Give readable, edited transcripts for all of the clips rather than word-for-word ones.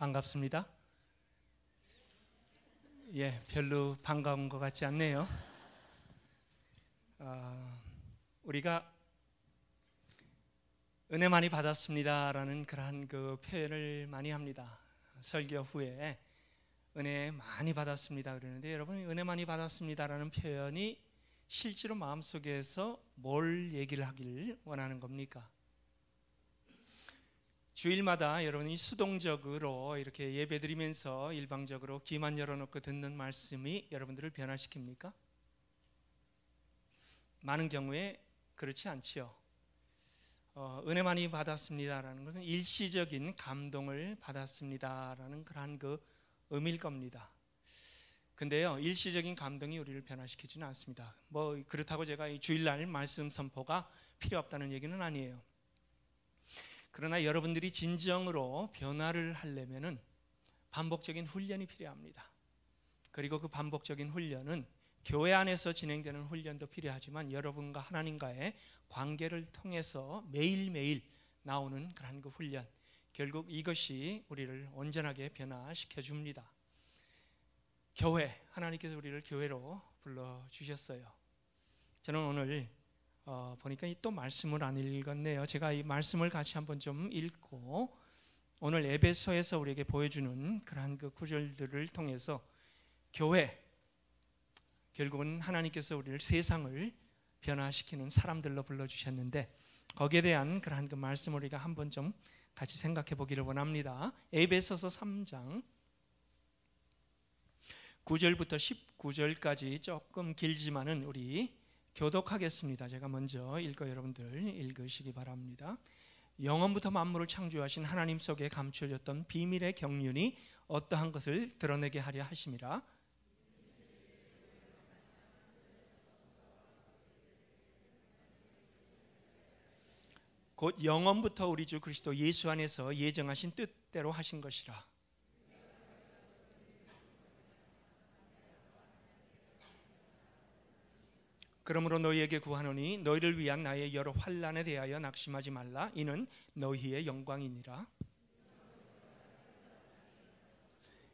반갑습니다. 별로 반가운 것 같지 않네요. 우리가 은혜 많이 받았습니다라는 그러한 그 표현을 많이 합니다. 설교 후에 은혜 많이 받았습니다 그러는데, 여러분, 은혜 많이 받았습니다라는 표현이 실제로 마음속에서 뭘 얘기를 하기를 원하는 겁니까? 주일마다 여러분이 수동적으로 이렇게 예배드리면서 일방적으로 귀만 열어놓고 듣는 말씀이 여러분들을 변화시킵니까? 많은 경우에 그렇지 않지요. 은혜 많이 받았습니다라는 것은 일시적인 감동을 받았습니다라는 그러한 그 의미일 겁니다. 근데요, 일시적인 감동이 우리를 변화시키지는 않습니다. 그렇다고 제가 이 주일날 말씀 선포가 필요 없다는 얘기는 아니에요. 그러나 여러분들이 진정으로 변화를 하려면은 반복적인 훈련이 필요합니다. 그리고 그 반복적인 훈련은 교회 안에서 진행되는 훈련도 필요하지만 여러분과 하나님과의 관계를 통해서 매일매일 나오는 그런 그 훈련, 결국 이것이 우리를 온전하게 변화시켜 줍니다. 교회, 하나님께서 우리를 교회로 불러주셨어요. 저는 오늘 보니까 또 말씀을 안 읽었네요. 제가 이 말씀을 같이 한번 좀 읽고 오늘 에베소에서 우리에게 보여주는 그러한 그 구절들을 통해서 교회, 결국은 하나님께서 우리를 세상을 변화시키는 사람들로 불러주셨는데, 거기에 대한 그러한 그 말씀을 우리가 한번 좀 같이 생각해 보기를 원합니다. 에베소서 3장 9절부터 19절까지 조금 길지만은 우리 교독하겠습니다. 제가 먼저 읽어 여러분들 읽으시기 바랍니다. 영원부터 만물을 창조하신 하나님 속에 감춰졌던 비밀의 경륜이 어떠한 것을 드러내게 하려 하심이라. 곧 영원부터 우리 주 그리스도 예수 안에서 예정하신 뜻대로 하신 것이라. 그러므로 너희에게 구하노니 너희를 위한 나의 여러 환난에 대하여 낙심하지 말라. 이는 너희의 영광이니라.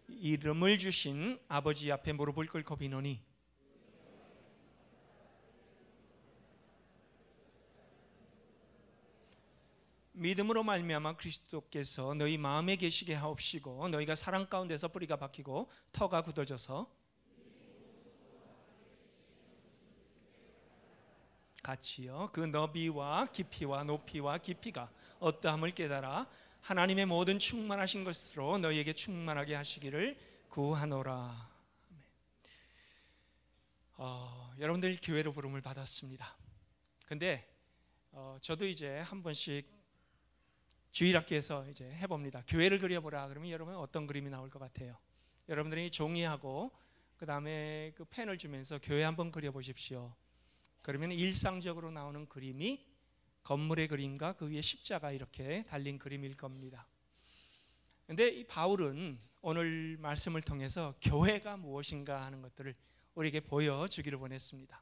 이름을 주신 아버지 앞에 무릎을 꿇고 비노니 믿음으로 말미암아 그리스도께서 너희 마음에 계시게 하옵시고 너희가 사랑 가운데서 뿌리가 박히고 터가 굳어져서 같이요 그 너비와 깊이와 높이와 깊이가 어떠함을 깨달아 하나님의 모든 충만하신 것으로 너희에게 충만하게 하시기를 구하노라. 여러분들 교회로 부름을 받았습니다. 근데 저도 이제 한 번씩 주일학교에서 이제 해봅니다. 교회를 그려보라 그러면 여러분 어떤 그림이 나올 것 같아요? 여러분들이 종이하고 그 다음에 그 펜을 주면서 교회 한번 그려보십시오. 그러면 일상적으로 나오는 그림이 건물의 그림과 그 위에 십자가 이렇게 달린 그림일 겁니다. 그런데 이 바울은 오늘 말씀을 통해서 교회가 무엇인가 하는 것들을 우리에게 보여주기를 원했습니다.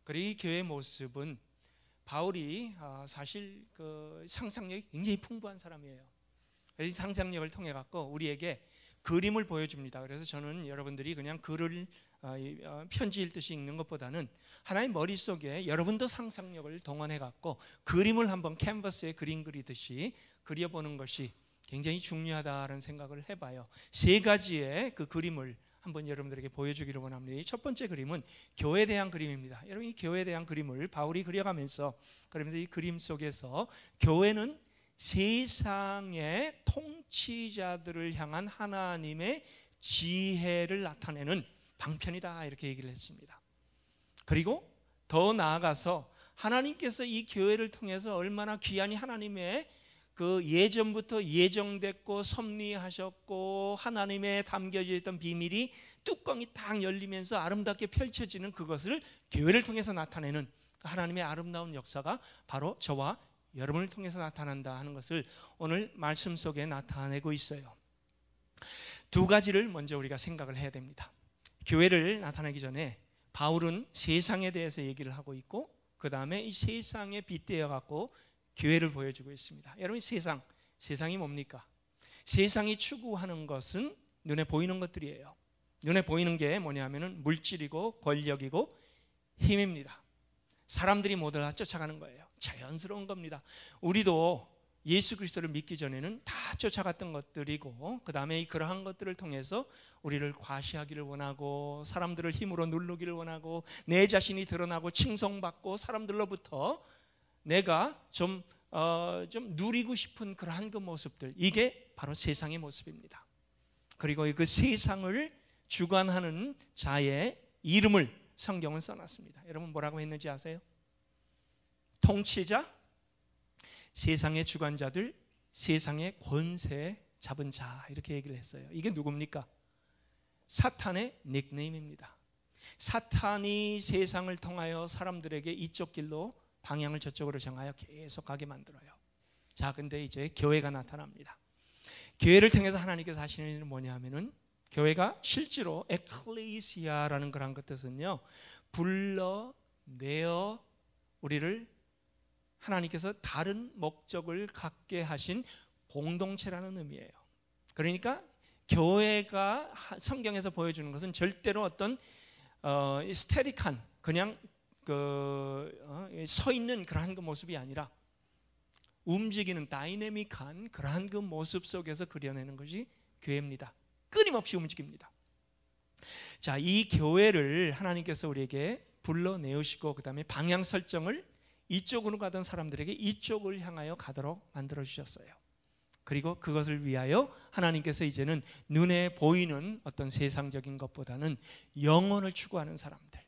그리고 이 교회의 모습은 바울이 사실 그 상상력이 굉장히 풍부한 사람이에요. 이 상상력을 통해 갖고 우리에게 그림을 보여줍니다. 그래서 저는 여러분들이 그냥 글을 편지 읽듯이 읽는 것보다는 하나의 머릿속에 여러분도 상상력을 동원해 갖고 그림을 한번 캔버스에 그림 그리듯이 그려보는 것이 굉장히 중요하다는 생각을 해봐요. 세 가지의 그 그림을 한번 여러분들에게 보여주기를 원합니다. 첫 번째 그림은 교회에 대한 그림입니다. 여러분, 이 교회에 대한 그림을 바울이 그려가면서 그러면서 이 그림 속에서 교회는 세상의 통치자들을 향한 하나님의 지혜를 나타내는 방편이다 이렇게 얘기를 했습니다. 그리고 더 나아가서 하나님께서 이 교회를 통해서 얼마나 귀하니 하나님의 그 예전부터 예정됐고 섭리하셨고 하나님의 담겨져 있던 비밀이 뚜껑이 딱 열리면서 아름답게 펼쳐지는 그것을 교회를 통해서 나타내는 하나님의 아름다운 역사가 바로 저와 여러분을 통해서 나타난다 하는 것을 오늘 말씀 속에 나타내고 있어요. 두 가지를 먼저 우리가 생각을 해야 됩니다. 교회를 나타내기 전에 바울은 세상에 대해서 얘기를 하고 있고 그 다음에 이 세상에 빗대어 갖고 교회를 보여주고 있습니다. 여러분, 세상이 뭡니까? 세상이 추구하는 것은 눈에 보이는 것들이에요. 눈에 보이는 게 뭐냐면은 물질이고 권력이고 힘입니다. 사람들이 모두 다 쫓아가는 거예요. 자연스러운 겁니다. 우리도 예수 그리스도를 믿기 전에는 다 쫓아갔던 것들이고, 그 다음에 그러한 것들을 통해서 우리를 과시하기를 원하고, 사람들을 힘으로 누르기를 원하고, 내 자신이 드러나고 칭송받고, 사람들로부터 내가 좀 누리고 싶은 그러한 그 모습들, 이게 바로 세상의 모습입니다. 그리고 그 세상을 주관하는 자의 이름을 성경은 써놨습니다. 여러분 뭐라고 했는지 아세요? 통치자, 세상의 주관자들, 세상의 권세 잡은 자, 이렇게 얘기를 했어요. 이게 누굽니까? 사탄의 닉네임입니다. 사탄이 세상을 통하여 사람들에게 이쪽 길로 방향을 저쪽으로 정하여 계속 가게 만들어요. 자, 근데 이제 교회가 나타납니다. 교회를 통해서 하나님께서 하시는 일은 뭐냐면은, 교회가 실제로 에클레시아라는 그런 것 뜻은요, 불러내어 우리를 하나님께서 다른 목적을 갖게 하신 공동체라는 의미예요. 그러니까 교회가 성경에서 보여주는 것은 절대로 어떤 스테릭한 그냥 서 있는 그러한 그 모습이 아니라 움직이는 다이내믹한 그러한 그 모습 속에서 그려내는 것이 교회입니다. 끊임없이 움직입니다. 자, 이 교회를 하나님께서 우리에게 불러내으시고, 그 다음에 방향 설정을 이쪽으로 가던 사람들에게 이쪽을 향하여 가도록 만들어 주셨어요. 그리고 그것을 위하여 하나님께서 이제는 눈에 보이는 어떤 세상적인 것보다는 영혼을 추구하는 사람들,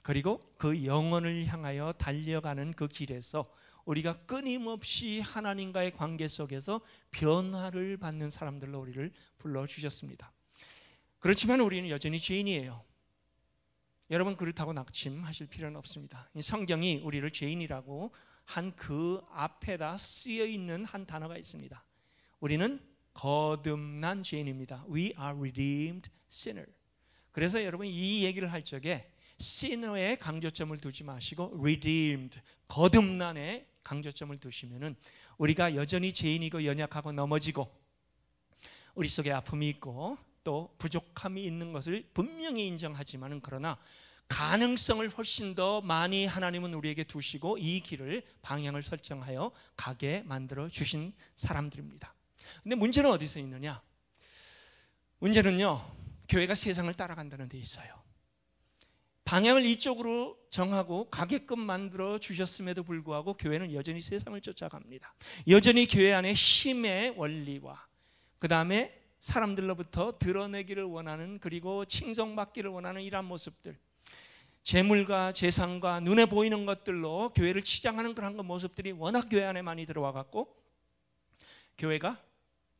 그리고 그 영혼을 향하여 달려가는 그 길에서 우리가 끊임없이 하나님과의 관계 속에서 변화를 받는 사람들로 우리를 불러주셨습니다. 그렇지만 우리는 여전히 죄인이에요. 여러분, 그렇다고 낙심하실 필요는 없습니다. 성경이 우리를 죄인이라고 한 그 앞에다 쓰여 있는 한 단어가 있습니다. 우리는 거듭난 죄인입니다. We are redeemed sinner. 그래서 여러분, 이 얘기를 할 적에 sinner에 강조점을 두지 마시고 redeemed, 거듭난에 강조점을 두시면은 우리가 여전히 죄인이고 연약하고 넘어지고 우리 속에 아픔이 있고 또 부족함이 있는 것을 분명히 인정하지만은, 그러나 가능성을 훨씬 더 많이 하나님은 우리에게 두시고 이 길을 방향을 설정하여 가게 만들어 주신 사람들입니다. 근데 문제는 어디서 있느냐? 문제는요, 교회가 세상을 따라간다는 데 있어요. 방향을 이쪽으로 정하고 가게끔 만들어 주셨음에도 불구하고 교회는 여전히 세상을 쫓아갑니다. 여전히 교회 안에 힘의 원리와 그 다음에 사람들로부터 드러내기를 원하는, 그리고 칭송받기를 원하는 이러한 모습들, 재물과 재산과 눈에 보이는 것들로 교회를 치장하는 그런 모습들이 워낙 교회 안에 많이 들어와 갖고, 교회가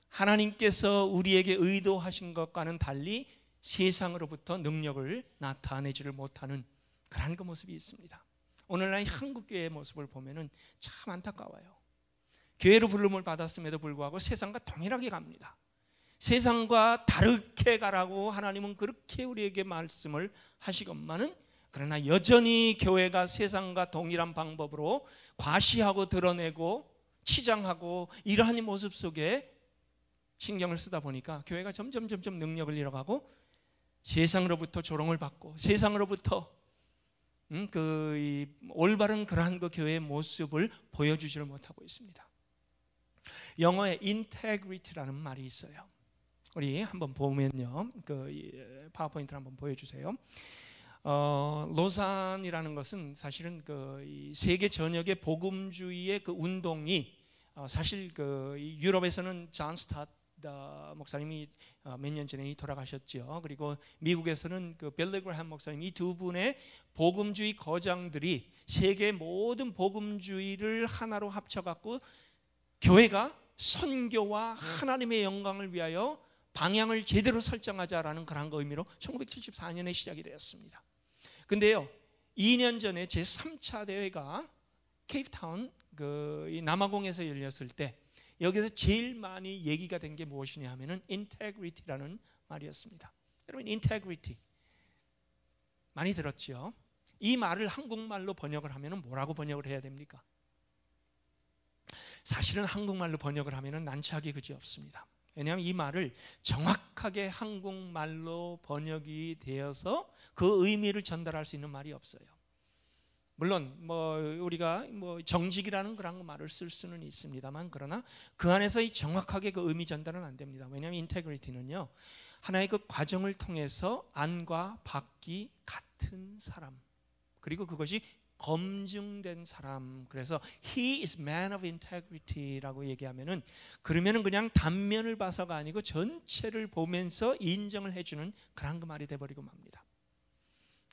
하나님께서 우리에게 의도하신 것과는 달리 세상으로부터 능력을 나타내지를 못하는 그런 그 모습이 있습니다. 오늘날 한국교회의 모습을 보면은 참 안타까워요. 교회로 부름을 받았음에도 불구하고 세상과 동일하게 갑니다. 세상과 다르게 가라고 하나님은 그렇게 우리에게 말씀을 하시건만은, 그러나 여전히 교회가 세상과 동일한 방법으로 과시하고 드러내고 치장하고 이러한 모습 속에 신경을 쓰다 보니까 교회가 점점 능력을 잃어가고 세상으로부터 조롱을 받고 세상으로부터 올바른 그러한 그 교회의 모습을 보여주지를 못하고 있습니다. 영어에 integrity라는 말이 있어요. 우리 한번 보면요, 그 파워포인트를 한번 보여주세요. 로산이라는 것은 사실은 그 세계 전역의 복음주의의 그 운동이 사실 그 유럽에서는 존 스타트 목사님이 몇 년 전에 돌아가셨죠. 그리고 미국에서는 그 빌리 그레이엄 목사님, 이 두 분의 복음주의 거장들이 세계 모든 복음주의를 하나로 합쳐갖고 교회가 선교와 하나님의 영광을 위하여 방향을 제대로 설정하자라는 그런 의미로 1974년에 시작이 되었습니다. 근데요, 2년 전에 제3차 대회가 케이프타운 이 남아공에서 열렸을 때 여기서 제일 많이 얘기가 된 게 무엇이냐 하면은 integrity라는 말이었습니다. 여러분, integrity 많이 들었죠? 이 말을 한국말로 번역을 하면은 뭐라고 번역을 해야 됩니까? 사실은 한국말로 번역을 하면은 난처하기 그지 없습니다. 왜냐하면 이 말을 정확하게 한국말로 번역이 되어서 그 의미를 전달할 수 있는 말이 없어요. 물론 우리가 정직이라는 그런 말을 쓸 수는 있습니다만, 그러나 그 안에서 이 정확하게 그 의미 전달은 안 됩니다. 왜냐하면 인테그리티는요, 하나의 그 과정을 통해서 안과 밖이 같은 사람, 그리고 그것이 검증된 사람. 그래서 He is man of integrity라고 얘기하면은, 그러면은 그냥 단면을 봐서가 아니고 전체를 보면서 인정을 해주는 그런 그 말이 돼버리고 맙니다.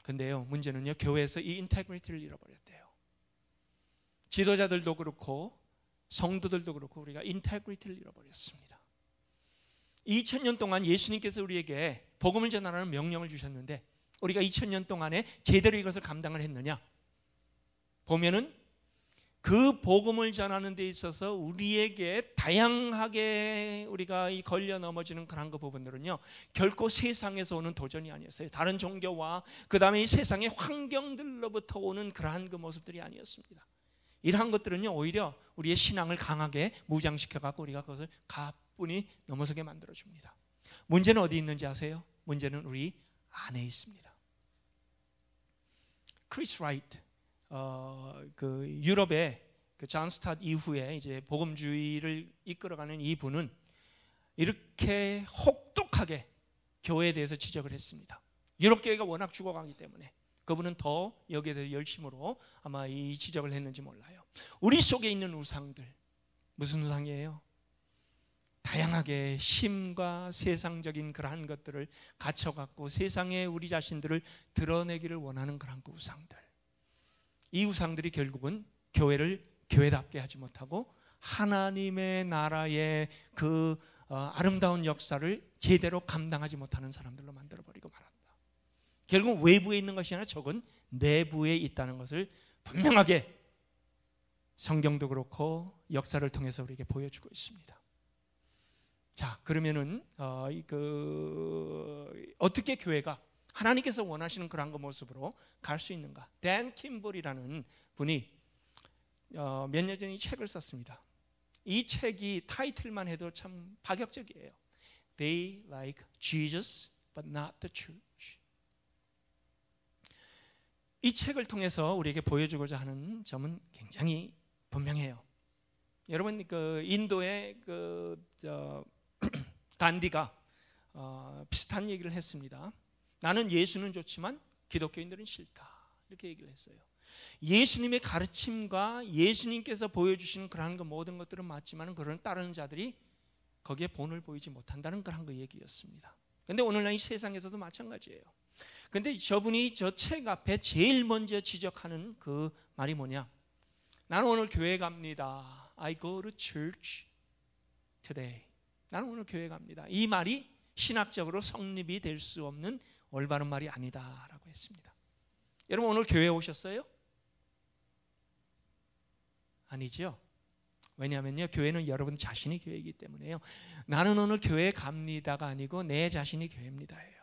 근데요, 문제는요, 교회에서 이 인테그리티를 잃어버렸대요. 지도자들도 그렇고 성도들도 그렇고 우리가 인테그리티를 잃어버렸습니다. 2000년 동안 예수님께서 우리에게 복음을 전하라는 명령을 주셨는데, 우리가 2000년 동안에 제대로 이것을 감당을 했느냐? 보면은 그 복음을 전하는 데 있어서 우리에게 다양하게 우리가 이 걸려 넘어지는 그런 그 부분들은요, 결코 세상에서 오는 도전이 아니었어요. 다른 종교와 그 다음에 이 세상의 환경들로부터 오는 그러한 그 모습들이 아니었습니다. 이러한 것들은요, 오히려 우리의 신앙을 강하게 무장시켜갖고 우리가 그것을 가뿐히 넘어서게 만들어줍니다. 문제는 어디 있는지 아세요? 문제는 우리 안에 있습니다. 크리스 라이트, 그 유럽의 그 존 스타트 이후에 이제 복음주의를 이끌어가는 이 분은 이렇게 혹독하게 교회에 대해서 지적을 했습니다. 유럽 교회가 워낙 죽어가기 때문에 그분은 더 여기에 대해서 열심으로 아마 이 지적을 했는지 몰라요. 우리 속에 있는 우상들, 무슨 우상이에요? 다양하게 힘과 세상적인 그러한 것들을 갖춰갖고 세상에 우리 자신들을 드러내기를 원하는 그러한 그 우상들. 이 우상들이 결국은 교회를 교회답게 하지 못하고 하나님의 나라의 그 아름다운 역사를 제대로 감당하지 못하는 사람들로 만들어버리고 말한다. 결국 외부에 있는 것이 아니라 적은 내부에 있다는 것을 분명하게 성경도 그렇고 역사를 통해서 우리에게 보여주고 있습니다. 자, 그러면은 어떻게 교회가 하나님께서 원하시는 그런 그 모습으로 갈 수 있는가? 댄 킴볼이라는 분이 몇 년 전에 이 책을 썼습니다. 이 책이 타이틀만 해도 참 파격적이에요. They like Jesus but not the church. 이 책을 통해서 우리에게 보여주고자 하는 점은 굉장히 분명해요. 여러분, 그 인도의 간디가 비슷한 얘기를 했습니다. 나는 예수는 좋지만 기독교인들은 싫다, 이렇게 얘기를 했어요. 예수님의 가르침과 예수님께서 보여주시는 그러한 그 모든 것들은 맞지만 그런 따르는 자들이 거기에 본을 보이지 못한다는 그런 그 얘기였습니다. 그런데 오늘날 이 세상에서도 마찬가지예요. 그런데 저분이 저 책 앞에 제일 먼저 지적하는 그 말이 뭐냐? 나는 오늘 교회 갑니다. I go to church today. 나는 오늘 교회 갑니다. 이 말이 신학적으로 성립이 될 수 없는 올바른 말이 아니다라고 했습니다. 여러분, 오늘 교회에 오셨어요? 아니죠. 왜냐하면요, 교회는 여러분 자신이 교회이기 때문에요. 나는 오늘 교회 갑니다가 아니고 내 자신이 교회입니다예요.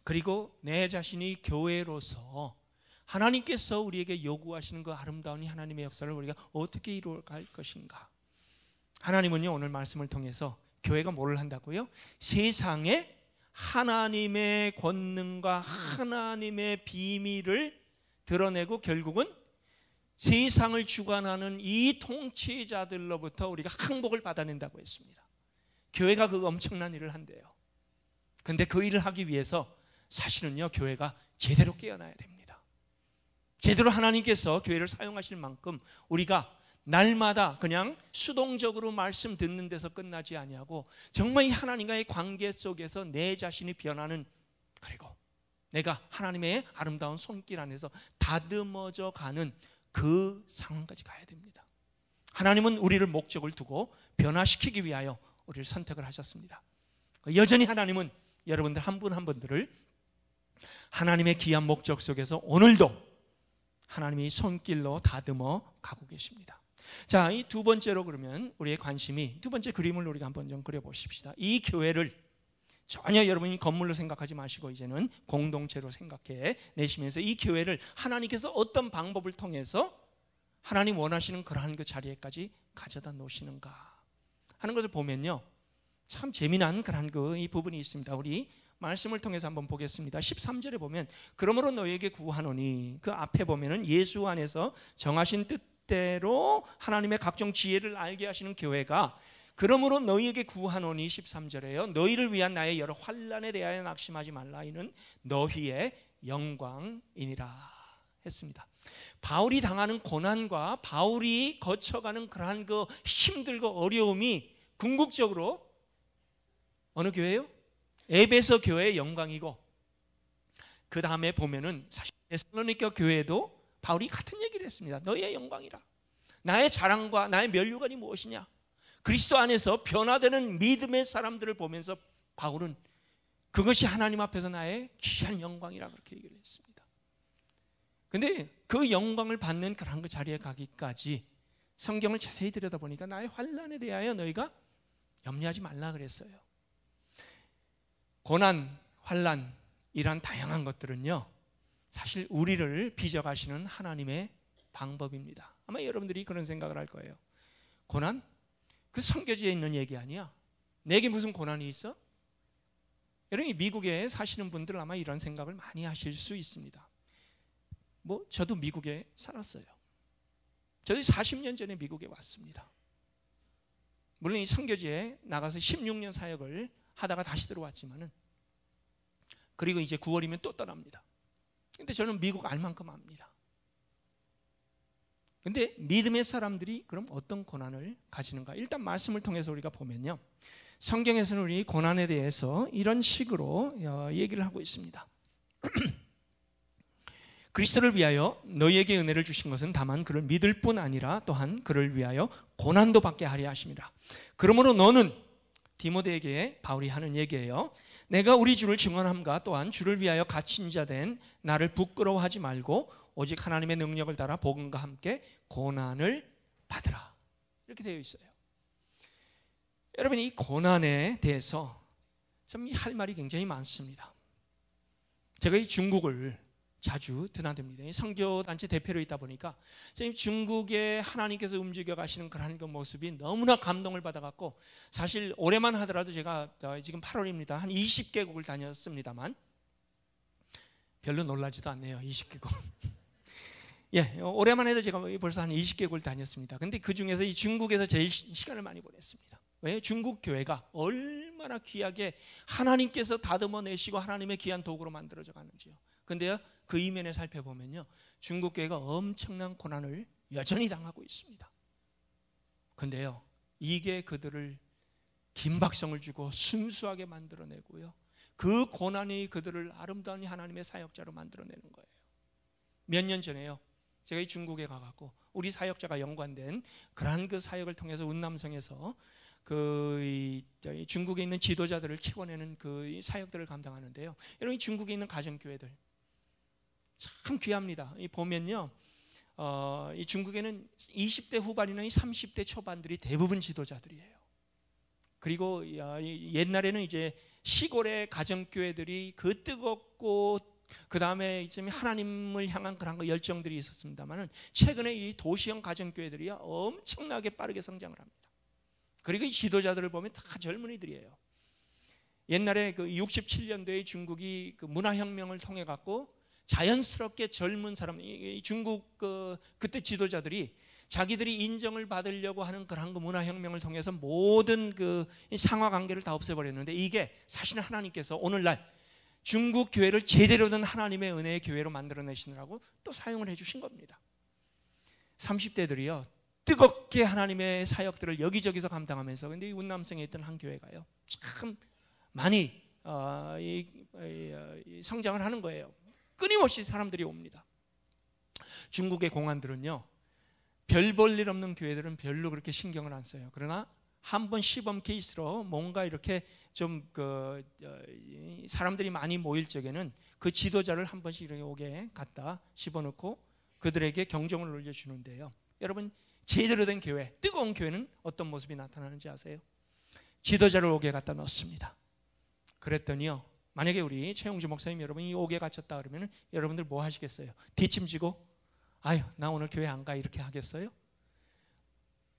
그리고 내 자신이 교회로서 하나님께서 우리에게 요구하시는 그 아름다운 하나님의 역사를 우리가 어떻게 이루어갈 것인가? 하나님은요, 오늘 말씀을 통해서 교회가 뭘 한다고요? 세상에 하나님의 권능과 하나님의 비밀을 드러내고 결국은 세상을 주관하는 이 통치자들로부터 우리가 항복을 받아낸다고 했습니다. 교회가 그 엄청난 일을 한대요. 그런데 그 일을 하기 위해서 사실은요, 교회가 제대로 깨어나야 됩니다. 제대로 하나님께서 교회를 사용하실 만큼 우리가 날마다 그냥 수동적으로 말씀 듣는 데서 끝나지 아니하고 정말 이 하나님과의 관계 속에서 내 자신이 변하는, 그리고 내가 하나님의 아름다운 손길 안에서 다듬어져 가는 그 상황까지 가야 됩니다. 하나님은 우리를 목적을 두고 변화시키기 위하여 우리를 선택을 하셨습니다. 여전히 하나님은 여러분들 한 분 한 분들을 하나님의 귀한 목적 속에서 오늘도 하나님이 손길로 다듬어 가고 계십니다. 자, 이 두 번째로 그러면 우리의 관심이, 두 번째 그림을 우리가 한번 좀 그려보십시다. 이 교회를 전혀 여러분이 건물로 생각하지 마시고 이제는 공동체로 생각해 내시면서 이 교회를 하나님께서 어떤 방법을 통해서 하나님 원하시는 그러한 그 자리에까지 가져다 놓으시는가? 하는 것을 보면요, 참 재미난 그런 이 부분이 있습니다. 우리 말씀을 통해서 한번 보겠습니다. 13절에 보면 그러므로 너희에게 구하노니, 그 앞에 보면은 예수 안에서 정하신 뜻대로 하나님의 각종 지혜를 알게 하시는 교회가, 그러므로 너희에게 구하노니 13절에요, 너희를 위한 나의 여러 환난에 대하여 낙심하지 말라. 이는 너희의 영광이니라 했습니다. 바울이 당하는 고난과 바울이 거쳐가는 그러한 그 힘들고 어려움이 궁극적으로 어느 교회요? 에베소 교회의 영광이고, 그 다음에 보면은 사실 데살로니가 교회도 바울이 같은 얘기를 했습니다. 너희의 영광이라. 나의 자랑과 나의 면류관이 무엇이냐? 그리스도 안에서 변화되는 믿음의 사람들을 보면서 바울은 그것이 하나님 앞에서 나의 귀한 영광이라 그렇게 얘기를 했습니다. 근데 그 영광을 받는 그런 그 자리에 가기까지 성경을 자세히 들여다보니까 나의 환난에 대하여 너희가 염려하지 말라 그랬어요. 고난, 환난 이란 다양한 것들은요, 사실 우리를 빚어가시는 하나님의 방법입니다. 아마 여러분들이 그런 생각을 할 거예요. 고난? 그 성경지에 있는 얘기 아니야. 내게 무슨 고난이 있어? 여러분, 미국에 사시는 분들 아마 이런 생각을 많이 하실 수 있습니다. 저도 미국에 살았어요. 저도 40년 전에 미국에 왔습니다. 물론 이 선교지에 나가서 16년 사역을 하다가 다시 들어왔지만은, 그리고 이제 9월이면 또 떠납니다. 근데 저는 미국 알 만큼 압니다. 근데 믿음의 사람들이 그럼 어떤 고난을 가지는가? 일단 말씀을 통해서 우리가 보면요, 성경에서는 우리 고난에 대해서 이런 식으로 얘기를 하고 있습니다. 그리스도를 위하여 너희에게 은혜를 주신 것은 다만 그를 믿을 뿐 아니라 또한 그를 위하여 고난도 받게 하려 하심이라. 그러므로 너는, 디모데에게 바울이 하는 얘기예요, 내가 우리 주를 증언함과 또한 주를 위하여 갇힌 자 된 나를 부끄러워하지 말고 오직 하나님의 능력을 따라 복음과 함께 고난을 받으라. 이렇게 되어 있어요. 여러분, 이 고난에 대해서 참 할 말이 굉장히 많습니다. 제가 이 중국을 자주 드나듭니다. 선교단체 대표로 있다 보니까 중국에 하나님께서 움직여 가시는 그런 그 모습이 너무나 감동을 받아갖고, 사실 올해만 하더라도 제가 지금 8월입니다. 한 20개국을 다녔습니다만 별로 놀라지도 않네요. 20개국. 예, 올해만 해도 제가 벌써 한 20개국을 다녔습니다. 근데 그 중에서 이 중국에서 제일 시간을 많이 보냈습니다. 왜? 중국 교회가 얼마나 귀하게 하나님께서 다듬어 내시고 하나님의 귀한 도구로 만들어져 가는지요. 근데요, 그 이면에 살펴보면요, 중국 교회가 엄청난 고난을 여전히 당하고 있습니다. 근데요, 이게 그들을 긴박성을 주고 순수하게 만들어내고요, 그 고난이 그들을 아름다운 하나님의 사역자로 만들어내는 거예요. 몇 년 전에요, 제가 이 중국에 가갖고 우리 사역자가 연관된 그러한 그 사역을 통해서 운남성에서 이 중국에 있는 지도자들을 키워내는 그 사역들을 감당하는데요, 여러분, 이 중국에 있는 가정교회들 참 귀합니다. 보면요, 이 중국에는 20대 후반이나 30대 초반들이 대부분 지도자들이에요. 그리고 옛날에는 이제 시골의 가정교회들이 그 뜨겁고 그 다음에 이제 하나님을 향한 그런 거 열정들이 있었습니다만은, 최근에 이 도시형 가정교회들이 엄청나게 빠르게 성장을 합니다. 그리고 이 지도자들을 보면 다 젊은이들이에요. 옛날에 그 67년도에 중국이 그 문화혁명을 통해 갖고 자연스럽게 젊은 사람, 이 중국 그때 지도자들이 자기들이 인정을 받으려고 하는 그런 그 문화혁명을 통해서 모든 그 상하관계를 다 없애버렸는데, 이게 사실은 하나님께서 오늘날 중국 교회를 제대로 된 하나님의 은혜의 교회로 만들어내시느라고 또 사용을 해주신 겁니다. 30대들이요, 뜨겁게 하나님의 사역들을 여기저기서 감당하면서, 근데 이 운남성에 있던 한 교회가요, 참 많이 성장을 하는 거예요. 끊임없이 사람들이 옵니다. 중국의 공안들은요, 별 볼 일 없는 교회들은 별로 그렇게 신경을 안 써요. 그러나 한 번 시범 케이스로 뭔가 이렇게 좀 사람들이 많이 모일 적에는 그 지도자를 한 번씩 이렇게 오게 갖다 집어넣고 그들에게 경종을 울려주는데요, 여러분, 제대로 된 교회, 뜨거운 교회는 어떤 모습이 나타나는지 아세요? 지도자를 오게 갖다 넣습니다. 그랬더니요, 만약에 우리 최용주 목사님 여러분이 옥에 갇혔다 그러면 여러분들 뭐 하시겠어요? 뒷짐지고 아유 나 오늘 교회 안 가 이렇게 하겠어요?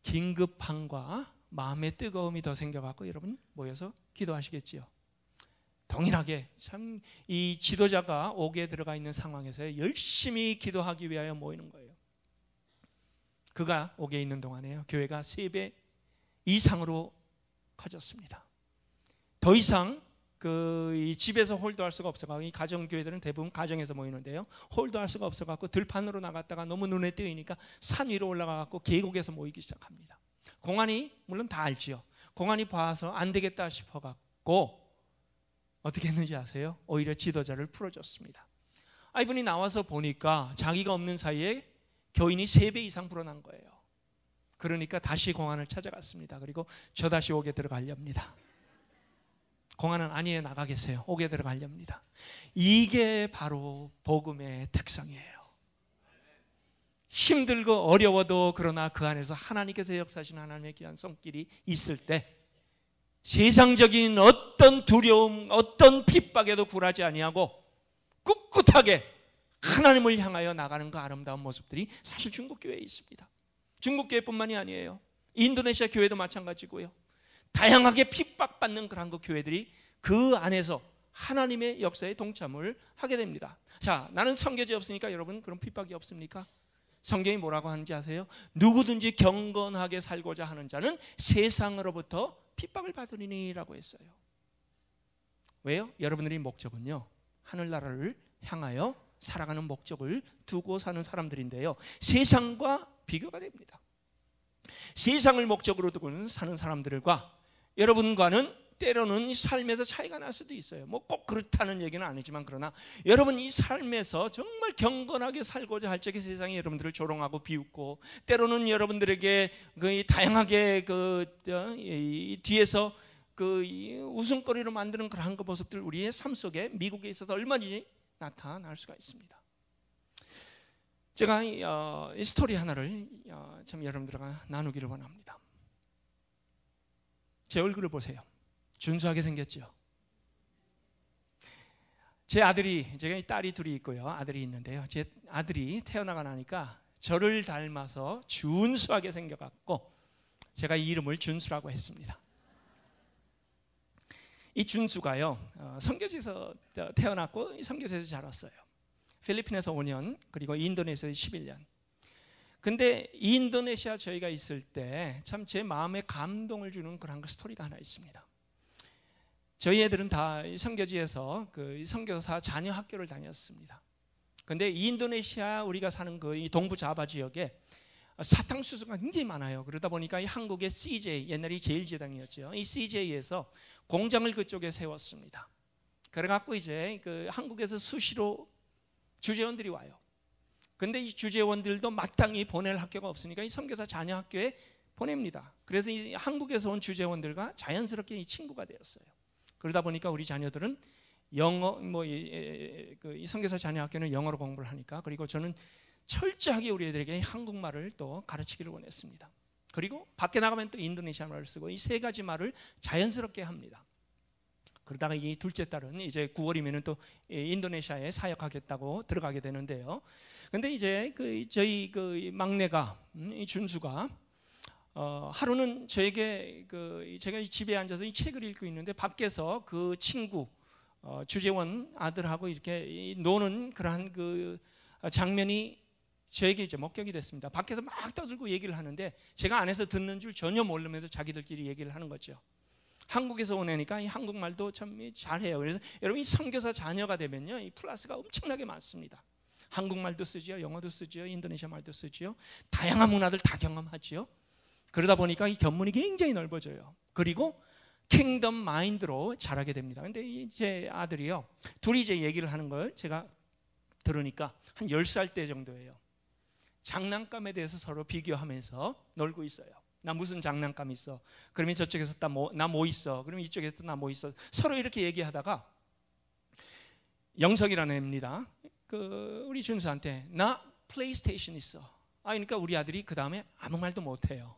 긴급함과 마음의 뜨거움이 더 생겨갖고 여러분 모여서 기도하시겠지요. 동일하게 참 이 지도자가 옥에 들어가 있는 상황에서 열심히 기도하기 위하여 모이는 거예요. 그가 옥에 있는 동안에요, 교회가 3배 이상으로 커졌습니다. 더 이상 이 집에서 홀도할 수가 없어가지고, 이 가정교회들은 대부분 가정에서 모이는데요, 홀도할 수가 없어가지고 들판으로 나갔다가 너무 눈에 띄니까 산 위로 올라가갖고 계곡에서 모이기 시작합니다. 공안이 물론 다 알지요. 공안이 봐서 안 되겠다 싶어갖고 어떻게 했는지 아세요? 오히려 지도자를 풀어줬습니다. 이분이 나와서 보니까 자기가 없는 사이에 교인이 3배 이상 불어난 거예요. 그러니까 다시 공안을 찾아갔습니다. 그리고 저 다시 옥에 들어가렵니다. 공안은 아니에요, 나가 계세요. 옥에 들어가렵니다. 이게 바로 복음의 특성이에요. 힘들고 어려워도 그러나 그 안에서 하나님께서 역사하신 하나님의 귀한 손길이 있을 때 세상적인 어떤 두려움, 어떤 핍박에도 굴하지 아니하고 꿋꿋하게 하나님을 향하여 나가는 그 아름다운 모습들이 사실 중국 교회에 있습니다. 중국 교회뿐만이 아니에요. 인도네시아 교회도 마찬가지고요. 다양하게 핍박받는 그런 그 교회들이 그 안에서 하나님의 역사에 동참을 하게 됩니다. 자, 나는 성교제 없으니까 여러분 그런 핍박이 없습니까? 성경이 뭐라고 하는지 아세요? 누구든지 경건하게 살고자 하는 자는 세상으로부터 핍박을 받으리니라고 했어요. 왜요? 여러분들의 목적은요, 하늘나라를 향하여 살아가는 목적을 두고 사는 사람들인데요, 세상과 비교가 됩니다. 세상을 목적으로 두고 사는 사람들과 여러분과는 때로는 삶에서 차이가 날 수도 있어요. 뭐 꼭 그렇다는 얘기는 아니지만, 그러나 여러분 이 삶에서 정말 경건하게 살고자 할 적에 세상이 여러분들을 조롱하고 비웃고, 때로는 여러분들에게 다양하게 뒤에서 웃음거리로 만드는 그런 모습들, 우리의 삶 속에 미국에 있어서 얼마든지 나타날 수가 있습니다. 제가 이 스토리 하나를 참 여러분들과 나누기를 원합니다. 제 얼굴을 보세요. 준수하게 생겼죠. 제 아들이, 제가 딸이 둘이 있고요, 아들이 있는데요, 제 아들이 태어나고 나니까 저를 닮아서 준수하게 생겨갖고 제가 이 이름을 준수라고 했습니다. 이 준수가요, 선교지에서 태어났고 선교지에서 자랐어요. 필리핀에서 5년, 그리고 인도네시아에서 11년. 근데 인도네시아 저희가 있을 때 참 제 마음에 감동을 주는 그런 스토리가 하나 있습니다. 저희 애들은 다 선교지에서 선교사 자녀 학교를 다녔습니다. 근데 인도네시아 우리가 사는 이 동부 자바 지역에 사탕수수가 굉장히 많아요. 그러다 보니까 이 한국의 CJ, 옛날에 제일제당이었죠. 이 CJ에서 공장을 그쪽에 세웠습니다. 그래갖고 이제 한국에서 수시로 주재원들이 와요. 근데 이 주재원들도 마땅히 보낼 학교가 없으니까 이 선교사 자녀 학교에 보냅니다. 그래서 이 한국에서 온 주재원들과 자연스럽게 이 친구가 되었어요. 그러다 보니까 우리 자녀들은 영어, 이 선교사 자녀 학교는 영어로 공부를 하니까, 그리고 저는 철저하게 우리 애들에게 한국말을 또 가르치기를 원했습니다. 그리고 밖에 나가면 또 인도네시아 말을 쓰고, 이 3가지 말을 자연스럽게 합니다. 그러다가 이 둘째 딸은 이제 9월이면 또 인도네시아에 사역하겠다고 들어가게 되는데요. 근데 이제 저희 막내가, 이 준수가 하루는 저에게 제가 집에 앉아서 이 책을 읽고 있는데 밖에서 그 친구 주재원 아들하고 이렇게 노는 그러한 장면이 저에게 이제 목격이 됐습니다. 밖에서 막 떠들고 얘기를 하는데 제가 안에서 듣는 줄 전혀 모르면서 자기들끼리 얘기를 하는 거죠. 한국에서 오니까 이 한국말도 참 잘해요. 그래서 여러분 이 선교사 자녀가 되면요, 이 플러스가 엄청나게 많습니다. 한국말도 쓰지요, 영어도 쓰지요, 인도네시아 말도 쓰지요. 다양한 문화들 다 경험하지요. 그러다 보니까 이 견문이 굉장히 넓어져요. 그리고 킹덤 마인드로 자라게 됩니다. 근데 제 아들이요, 둘이 이제 얘기를 하는 걸 제가 들으니까 한 10살 때 정도예요. 장난감에 대해서 서로 비교하면서 놀고 있어요. 나 무슨 장난감 있어? 그러면 저쪽에서 나 뭐 있어? 그러면 이쪽에서 나 뭐 있어? 서로 이렇게 얘기하다가 영석이라는 애입니다. 우리 준수한테 나 플레이스테이션 있어. 그러니까 우리 아들이 그 다음에 아무 말도 못해요.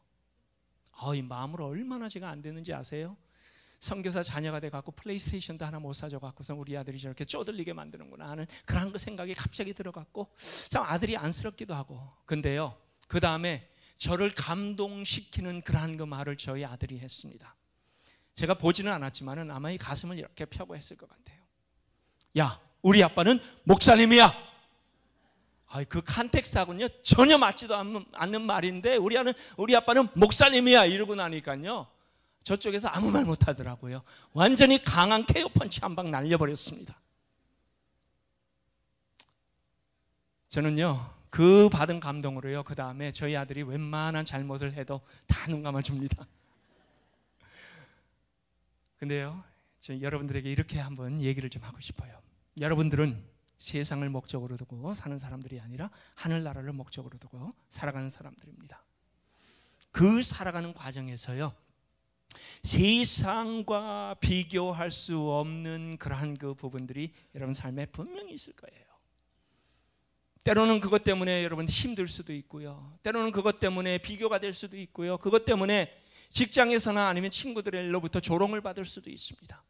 이 마음으로 얼마나 제가 안 되는지 아세요? 선교사 자녀가 돼갖고 플레이스테이션도 하나 못 사줘갖고서 우리 아들이 저렇게 쪼들리게 만드는구나 하는 그런 생각이 갑자기 들어갔고 참 아들이 안쓰럽기도 하고. 근데요, 그 다음에 저를 감동시키는 그러한 그 말을 저희 아들이 했습니다. 제가 보지는 않았지만 아마 이 가슴을 이렇게 펴고 했을 것 같아요. 야, 우리 아빠는 목사님이야. 그 컨텍스트하고는요 전혀 맞지도 않는 말인데 우리 아빠는 목사님이야 이러고 나니까요 저쪽에서 아무 말 못하더라고요. 완전히 강한 KO 펀치 한 방 날려버렸습니다. 저는요 그 받은 감동으로요 그 다음에 저희 아들이 웬만한 잘못을 해도 다 눈 감아줍니다. 근데요 저 여러분들에게 이렇게 한번 얘기를 좀 하고 싶어요. 여러분들은 세상을 목적으로 두고 사는 사람들이 아니라 하늘나라를 목적으로 두고 살아가는 사람들입니다. 그 살아가는 과정에서요 세상과 비교할 수 없는 그러한 그 부분들이 여러분 삶에 분명히 있을 거예요. 때로는 그것 때문에 여러분 힘들 수도 있고요, 때로는 그것 때문에 비교가 될 수도 있고요, 그것 때문에 직장에서나 아니면 친구들로부터 조롱을 받을 수도 있습니다.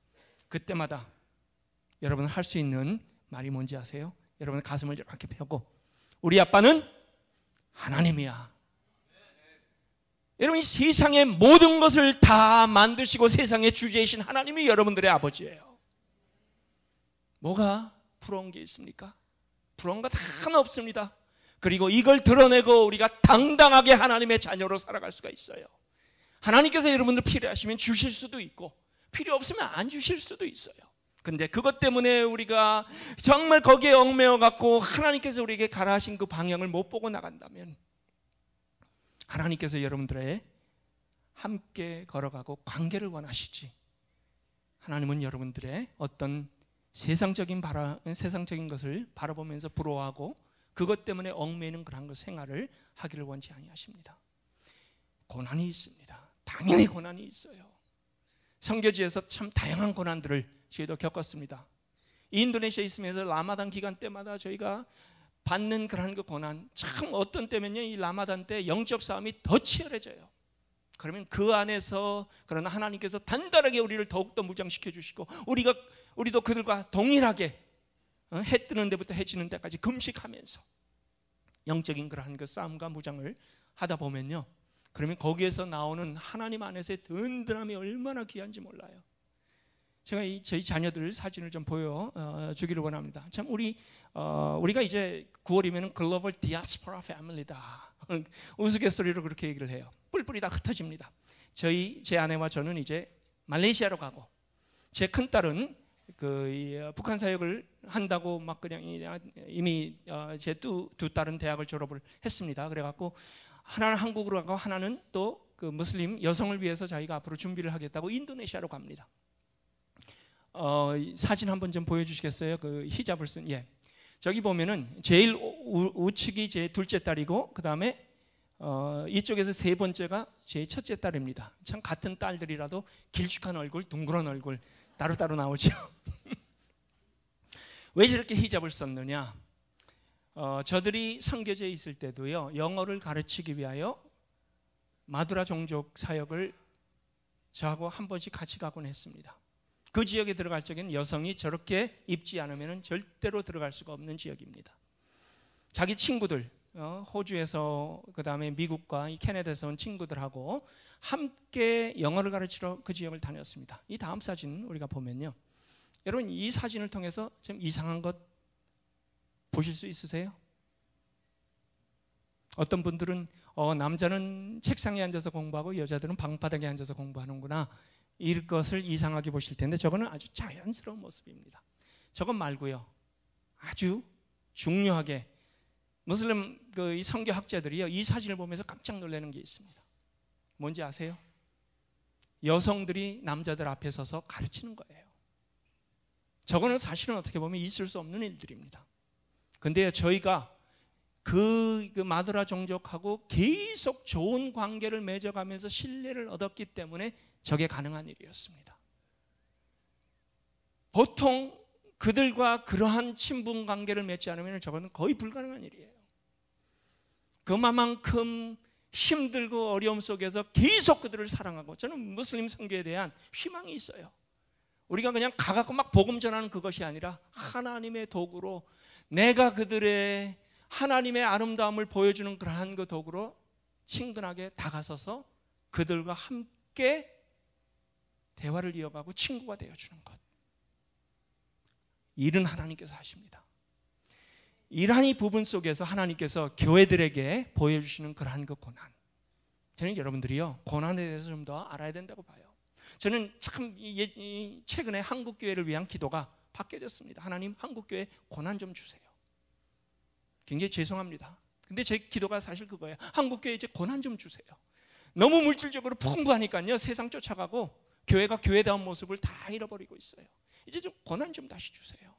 그때마다 여러분 할 수 있는 말이 뭔지 아세요? 여러분 가슴을 이렇게 펴고 우리 아빠는 하나님이야. 여러분 이 세상의 모든 것을 다 만드시고 세상의 주제이신 하나님이 여러분들의 아버지예요. 뭐가 부러운 게 있습니까? 부러운 거 하나 없습니다. 그리고 이걸 드러내고 우리가 당당하게 하나님의 자녀로 살아갈 수가 있어요. 하나님께서 여러분들 필요하시면 주실 수도 있고 필요 없으면 안 주실 수도 있어요. 근데 그것 때문에 우리가 정말 거기에 얽매여 갖고 하나님께서 우리에게 가라 하신 그 방향을 못 보고 나간다면 하나님께서 여러분들의 함께 걸어가고 관계를 원하시지, 하나님은 여러분들의 어떤 세상적인 것을 바라보면서 부러워하고 그것 때문에 얽매이는 그런 그 생활을 하기를 원치 아니하십니다. 고난이 있습니다. 당연히 고난이 있어요. 선교지에서 참 다양한 고난들을 저희도 겪었습니다. 인도네시아에 있으면서 라마단 기간 때마다 저희가 받는 그런 그 고난, 참 어떤 때면요 이 라마단 때 영적 싸움이 더 치열해져요. 그러면 그 안에서 그러나 하나님께서 단단하게 우리를 더욱더 무장시켜 주시고 우리도 그들과 동일하게 해 뜨는 데부터 해 지는 데까지 금식하면서 영적인 그러한 그 싸움과 무장을 하다 보면요, 그러면 거기에서 나오는 하나님 안에서의 든든함이 얼마나 귀한지 몰라요. 제가 저희 자녀들 사진을 좀 보여주기를 원합니다. 참 우리가 이제 9월이면 글로벌 디아스포라 패밀리다. 우스갯소리로 그렇게 얘기를 해요. 뿔뿔이 다 흩어집니다. 제 아내와 저는 이제 말레이시아로 가고, 제 큰딸은 북한 사역을 한다고 막 그냥 이미 제 두 딸은 대학을 졸업을 했습니다. 그래갖고 하나는 한국으로 가고 하나는 또 그 무슬림 여성을 위해서 자기가 앞으로 준비를 하겠다고 인도네시아로 갑니다. 사진 한번 좀 보여주시겠어요? 그 히잡을 쓴, 저기 보면은 제일 우측이 제 둘째 딸이고 그 다음에 이쪽에서 세 번째가 제 첫째 딸입니다. 참 같은 딸들이라도 길쭉한 얼굴, 둥그런 얼굴 따로따로 나오죠. 왜 저렇게 히잡을 썼느냐? 저들이 선교지에 있을 때도요 영어를 가르치기 위하여 마두라 종족 사역을 저하고 한 번씩 같이 가곤 했습니다. 그 지역에 들어갈 적에는 여성이 저렇게 입지 않으면 절대로 들어갈 수가 없는 지역입니다. 자기 친구들, 호주에서 그 다음에 미국과 캐나다에서 온 친구들하고 함께 영어를 가르치러 그 지역을 다녔습니다. 이 다음 사진 우리가 보면요, 여러분 이 사진을 통해서 좀 이상한 것 보실 수 있으세요? 어떤 분들은 남자는 책상에 앉아서 공부하고 여자들은 방바닥에 앉아서 공부하는구나, 이것을 이상하게 보실 텐데 저거는 아주 자연스러운 모습입니다. 저것 말고요, 아주 중요하게 무슬림 이 선교학자들이요 이 사진을 보면서 깜짝 놀라는 게 있습니다. 뭔지 아세요? 여성들이 남자들 앞에 서서 가르치는 거예요. 저거는 사실은 어떻게 보면 있을 수 없는 일들입니다. 근데 저희가 그 마드라 종족하고 계속 좋은 관계를 맺어가면서 신뢰를 얻었기 때문에 저게 가능한 일이었습니다. 보통 그들과 그러한 친분 관계를 맺지 않으면 저거는 거의 불가능한 일이에요. 그만큼 힘들고 어려움 속에서 계속 그들을 사랑하고, 저는 무슬림 선교에 대한 희망이 있어요. 우리가 그냥 가갖고 막 복음 전하는 그것이 아니라 하나님의 도구로, 내가 그들의 하나님의 아름다움을 보여주는 그러한 그 도구로 친근하게 다가서서 그들과 함께 대화를 이어가고 친구가 되어주는 것. 일은 하나님께서 하십니다. 이러한 이 부분 속에서 하나님께서 교회들에게 보여주시는 그러한 그 고난, 저는 여러분들이요 고난에 대해서 좀 더 알아야 된다고 봐요. 저는 참 최근에 한국교회를 위한 기도가 바뀌어졌습니다. 하나님, 한국교회 고난 좀 주세요. 굉장히 죄송합니다. 근데 제 기도가 사실 그거예요. 한국교회 이제 고난 좀 주세요. 너무 물질적으로 풍부하니까요, 세상 쫓아가고 교회가 교회다운 모습을 다 잃어버리고 있어요. 이제 좀 고난 좀 다시 주세요.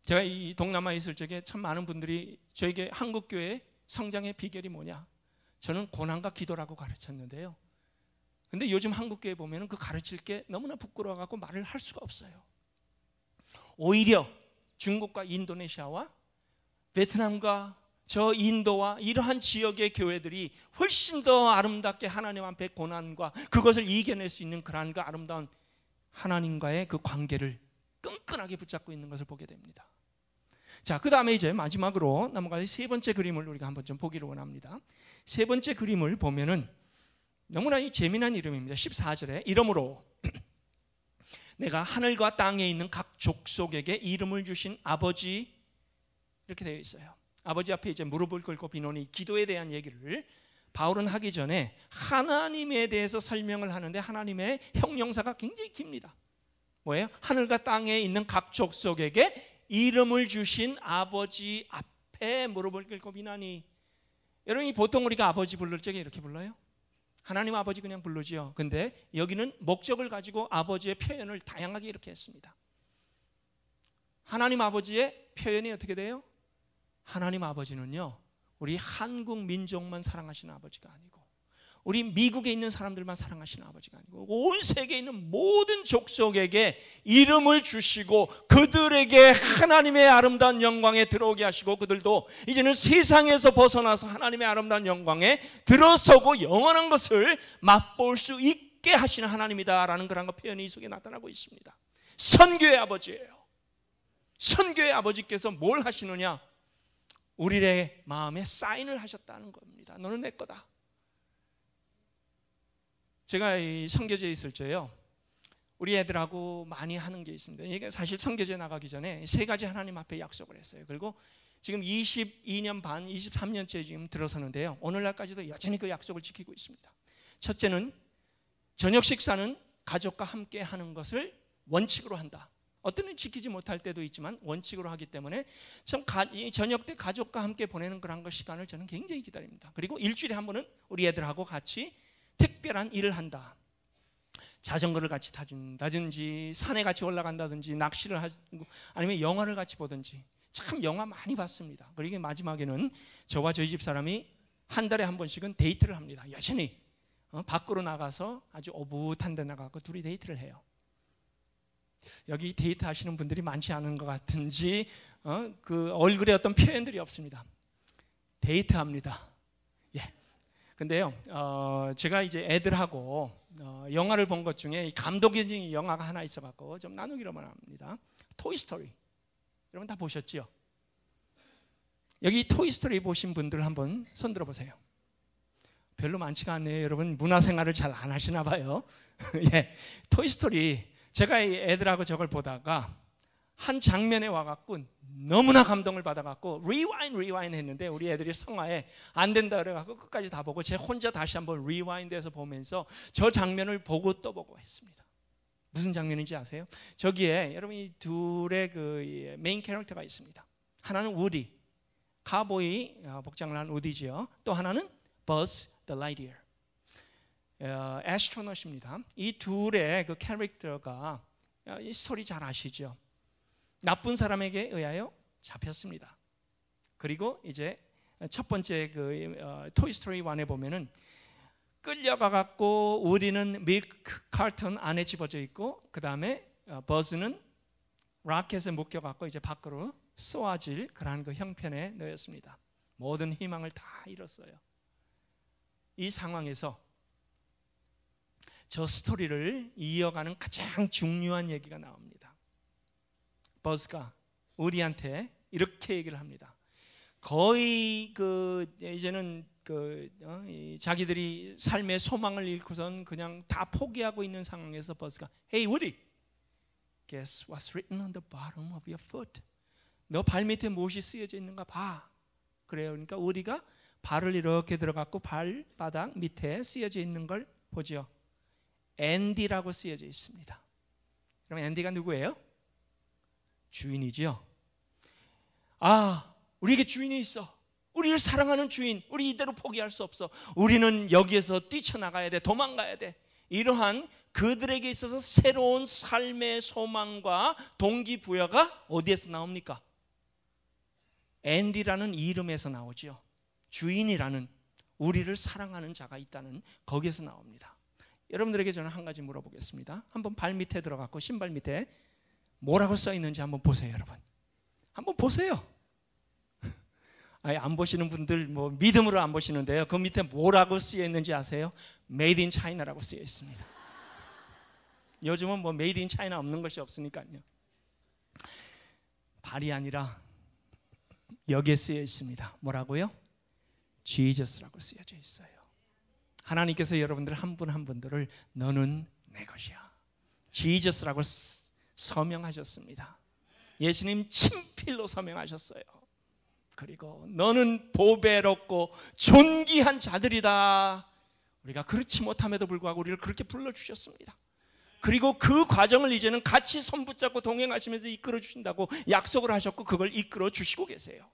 제가 이 동남아에 있을 적에 참 많은 분들이 저에게 한국교회 성장의 비결이 뭐냐, 저는 고난과 기도라고 가르쳤는데요. 근데 요즘 한국교회 보면 그 가르칠 게 너무나 부끄러워갖고 말을 할 수가 없어요. 오히려 중국과 인도네시아와 베트남과 저 인도와 이러한 지역의 교회들이 훨씬 더 아름답게 하나님 앞에 고난과 그것을 이겨낼 수 있는 그러한 그 아름다운 하나님과의 그 관계를 끈끈하게 붙잡고 있는 것을 보게 됩니다. 자, 그 다음에 이제 마지막으로 넘어갈 세 번째 그림을 우리가 한번 좀 보기를 원합니다. 세 번째 그림을 보면은 너무나 재미난 이름입니다. 14절에 이러므로 내가 하늘과 땅에 있는 각 족속에게 이름을 주신 아버지, 이렇게 되어 있어요. 아버지 앞에 이제 무릎을 꿇고 비노니 기도에 대한 얘기를 바울은 하기 전에 하나님에 대해서 설명을 하는데 하나님의 형용사가 굉장히 깁니다. 뭐예요? 하늘과 땅에 있는 각 족속에게 이름을 주신 아버지 앞에 무릎을 꿇고 비나니. 여러분이 보통 우리가 아버지 부를 적에 이렇게 불러요? 하나님 아버지 그냥 부르지요. 근데 여기는 목적을 가지고 아버지의 표현을 다양하게 이렇게 했습니다. 하나님 아버지의 표현이 어떻게 돼요? 하나님 아버지는요, 우리 한국 민족만 사랑하시는 아버지가 아니고, 우리 미국에 있는 사람들만 사랑하시는 아버지가 아니고, 온 세계에 있는 모든 족속에게 이름을 주시고 그들에게 하나님의 아름다운 영광에 들어오게 하시고, 그들도 이제는 세상에서 벗어나서 하나님의 아름다운 영광에 들어서고 영원한 것을 맛볼 수 있게 하시는 하나님이다라는 그런 표현이 이 속에 나타나고 있습니다. 선교의 아버지예요. 선교의 아버지께서 뭘 하시느냐? 우리의 마음에 사인을 하셨다는 겁니다. 너는 내 거다. 제가 이 선교제에 있을 때요, 우리 애들하고 많이 하는 게 있습니다. 이게 사실 선교제 나가기 전에 세 가지 하나님 앞에 약속을 했어요. 그리고 지금 22년 반, 23년째 지금 들어서는데요, 오늘날까지도 여전히 그 약속을 지키고 있습니다. 첫째는 저녁 식사는 가족과 함께 하는 것을 원칙으로 한다. 어떤 건 지키지 못할 때도 있지만 원칙으로 하기 때문에 참 저녁 때 가족과 함께 보내는 그런 시간을 저는 굉장히 기다립니다. 그리고 일주일에 한 번은 우리 애들하고 같이 특별한 일을 한다. 자전거를 같이 타준다든지 산에 같이 올라간다든지 낚시를 하고 아니면 영화를 같이 보든지. 참 영화 많이 봤습니다. 그리고 마지막에는 저와 저희 집 사람이 한 달에 한 번씩은 데이트를 합니다. 여전히 밖으로 나가서 아주 오붓한 데 나가고 둘이 데이트를 해요. 여기 데이트 하시는 분들이 많지 않은 것 같은지 그 얼굴에 어떤 표현들이 없습니다. 데이트합니다. 예. 근데요, 제가 이제 애들하고 영화를 본 것 중에 감동적인 영화가 하나 있어갖고 좀 나누기로만 합니다. 토이스토리. 여러분 다 보셨죠? 여기 토이스토리 보신 분들 한번 손 들어보세요. 별로 많지가 않네요. 여러분 문화생활을 잘 안 하시나 봐요. 예, 토이스토리. 제가 이 애들하고 저걸 보다가 한 장면에 와갖고 너무나 감동을 받아갖고 리와인드 했는데 우리 애들이 성화에 안 된다 그래갖고 끝까지 다 보고 제 혼자 다시 한번 리와인드해서 보면서 저 장면을 보고 또 보고 했습니다. 무슨 장면인지 아세요? 저기에 여러분이 둘의 그 메인 캐릭터가 있습니다. 하나는 우디, 카보이 복장을 한 우디지요. 또 하나는 버즈 더 라이트이어, 애스트로넛입니다. 이 둘의 그 캐릭터가 이 스토리 잘 아시죠? 나쁜 사람에게 의하여 잡혔습니다. 그리고 이제 첫 번째 그 토이스토리 1에 보면은 끌려가 갖고 우디는 밀크 카톤 안에 집어져 있고 그 다음에 버즈는 라켓에 묶여 갖고 이제 밖으로 쏘아질 그러한 그 형편에 놓였습니다. 모든 희망을 다 잃었어요. 이 상황에서 저 스토리를 이어가는 가장 중요한 얘기가 나옵니다. 버즈가 우리한테 이렇게 얘기를 합니다. 거의 이제는 자기들이 삶의 소망을 잃고선 그냥 다 포기하고 있는 상황에서 버스가 Hey Woody, guess what's written on the bottom of your foot? 너 발밑에 무엇이 쓰여져 있는가 봐. 그래요. 그러니까 우리가 발을 이렇게 들어갖고 발바닥 밑에 쓰여져 있는 걸 보죠. 앤디라고 쓰여져 있습니다. 그럼 앤디가 누구예요? 주인이죠. 아, 우리에게 주인이 있어. 우리를 사랑하는 주인. 우리 이대로 포기할 수 없어. 우리는 여기에서 뛰쳐나가야 돼. 도망가야 돼. 이러한 그들에게 있어서 새로운 삶의 소망과 동기부여가 어디에서 나옵니까? 앤디라는 이름에서 나오죠. 주인이라는, 우리를 사랑하는 자가 있다는, 거기에서 나옵니다. 여러분들에게 저는 한 가지 물어보겠습니다. 한번 발 밑에 들어가고 신발 밑에 뭐라고 써 있는지 한번 보세요. 여러분 한번 보세요. 아니, 안 보시는 분들 뭐 믿음으로 안 보시는데요, 그 밑에 뭐라고 쓰여 있는지 아세요? Made in China라고 쓰여 있습니다. 요즘은 뭐 Made in China 없는 것이 없으니까요. 발이 아니라 여기에 쓰여 있습니다. 뭐라고요? Jesus라고 쓰여져 있어요. 하나님께서 여러분들 한 분 한 분들을 너는 내 것이야, Jesus라고 서명하셨습니다. 예수님 친필로 서명하셨어요. 그리고 너는 보배롭고 존귀한 자들이다. 우리가 그렇지 못함에도 불구하고 우리를 그렇게 불러주셨습니다. 그리고 그 과정을 이제는 같이 손붙잡고 동행하시면서 이끌어 주신다고 약속을 하셨고, 그걸 이끌어 주시고 계세요.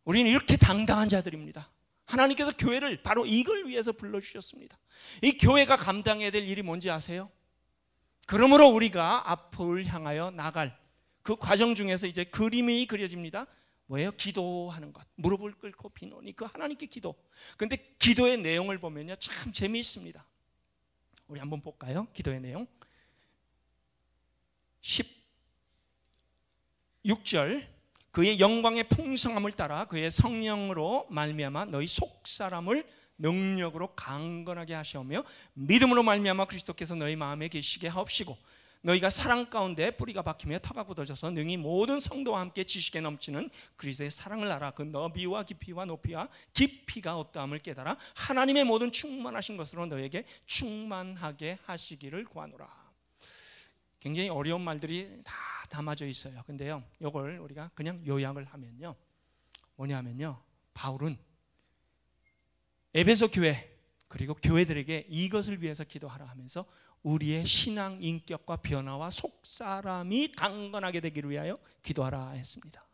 우리는 이렇게 당당한 자들입니다. 하나님께서 교회를 바로 이걸 위해서 불러주셨습니다. 이 교회가 감당해야 될 일이 뭔지 아세요? 그러므로 우리가 앞을 향하여 나갈 그 과정 중에서 이제 그림이 그려집니다. 뭐예요? 기도하는 것. 무릎을 꿇고 비노니 그 하나님께 기도. 근데 기도의 내용을 보면요, 참 재미있습니다. 우리 한번 볼까요? 기도의 내용. 16절. 그의 영광의 풍성함을 따라 그의 성령으로 말미암아 너희 속사람을 능력으로 강건하게 하시오며 믿음으로 말미암아 그리스도께서 너희 마음에 계시게 하옵시고 너희가 사랑 가운데 뿌리가 박히며 터가 굳어져서 능히 모든 성도와 함께 지식에 넘치는 그리스도의 사랑을 알아 그 너비와 깊이와 높이와 깊이가 어떠함을 깨달아 하나님의 모든 충만하신 것으로 너에게 충만하게 하시기를 구하노라. 굉장히 어려운 말들이 다 담아져 있어요. 근데요, 이걸 우리가 그냥 요약을 하면요, 뭐냐면요, 바울은 에베소 교회 그리고 교회들에게 이것을 위해서 기도하라 하면서 우리의 신앙 인격과 변화와 속사람이 강건하게 되기를 위하여 기도하라 했습니다.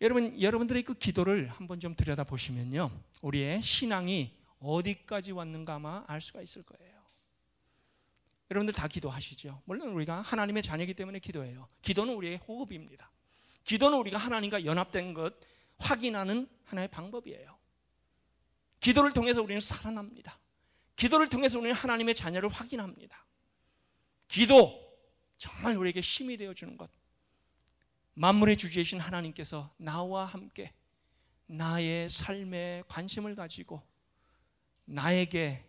여러분들의 그 기도를 한번 좀 들여다보시면요, 우리의 신앙이 어디까지 왔는가 아마 알 수가 있을 거예요. 여러분들 다 기도하시죠? 물론 우리가 하나님의 자녀이기 때문에 기도해요. 기도는 우리의 호흡입니다. 기도는 우리가 하나님과 연합된 것 확인하는 하나의 방법이에요. 기도를 통해서 우리는 살아납니다. 기도를 통해서 우리는 하나님의 자녀를 확인합니다. 기도, 정말 우리에게 힘이 되어주는 것. 만물의 주제이신 하나님께서 나와 함께 나의 삶에 관심을 가지고 나에게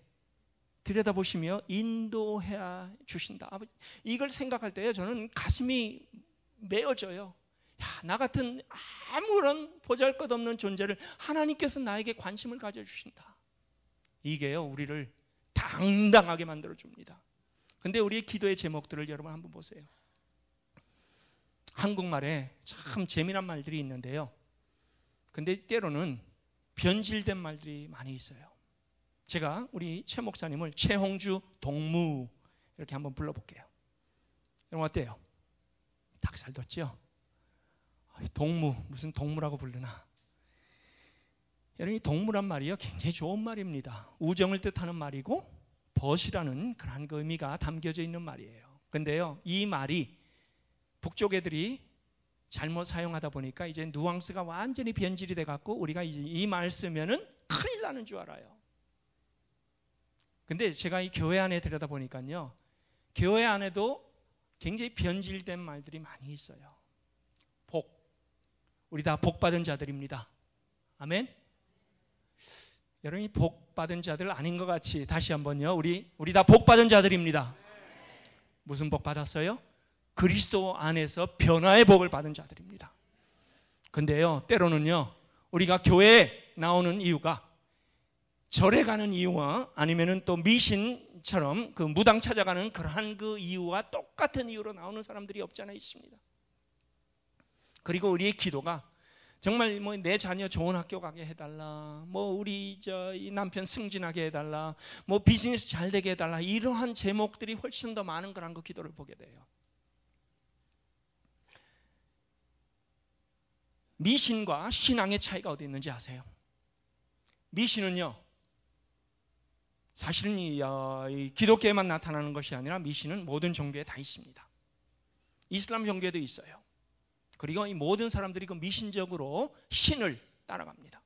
들여다보시며 인도해 주신다. 이걸 생각할 때요, 저는 가슴이 메어져요. 야, 나 같은 아무런 보잘것없는 존재를 하나님께서 나에게 관심을 가져주신다. 이게요, 우리를 당당하게 만들어줍니다. 근데 우리의 기도의 제목들을 여러분 한번 보세요. 한국말에 참 재미난 말들이 있는데요, 근데 때로는 변질된 말들이 많이 있어요. 제가 우리 최 목사님을 최홍주 동무 이렇게 한번 불러볼게요. 여러분 어때요? 닭살 돋죠? 동무, 무슨 동무라고 부르나? 여러분, 이 동무란 말이요, 굉장히 좋은 말입니다. 우정을 뜻하는 말이고 벗이라는 그런 그 의미가 담겨져 있는 말이에요. 근데요, 이 말이 북쪽 애들이 잘못 사용하다 보니까 이제 뉘앙스가 완전히 변질이 돼갖고 우리가 이 말 쓰면은 큰일 나는 줄 알아요. 근데 제가 이 교회 안에 들여다보니까요, 교회 안에도 굉장히 변질된 말들이 많이 있어요. 복, 우리 다 복받은 자들입니다. 아멘. 여러분이 복받은 자들 아닌 것 같이 다시 한번요, 우리 다 복받은 자들입니다. 무슨 복 받았어요? 그리스도 안에서 변화의 복을 받은 자들입니다. 근데요, 때로는요, 우리가 교회에 나오는 이유가 절에 가는 이유와 아니면은 또 미신처럼 그 무당 찾아가는 그러한 그 이유와 똑같은 이유로 나오는 사람들이 없지 않아 있습니다. 그리고 우리의 기도가 정말 뭐 내 자녀 좋은 학교 가게 해달라, 뭐 우리 이 남편 승진하게 해달라, 뭐 비즈니스 잘 되게 해달라, 이러한 제목들이 훨씬 더 많은 그런 그 기도를 보게 돼요. 미신과 신앙의 차이가 어디 있는지 아세요? 미신은요, 사실은 이 기독교에만 나타나는 것이 아니라 미신은 모든 종교에 다 있습니다. 이슬람 종교에도 있어요. 그리고 이 모든 사람들이 그 미신적으로 신을 따라갑니다.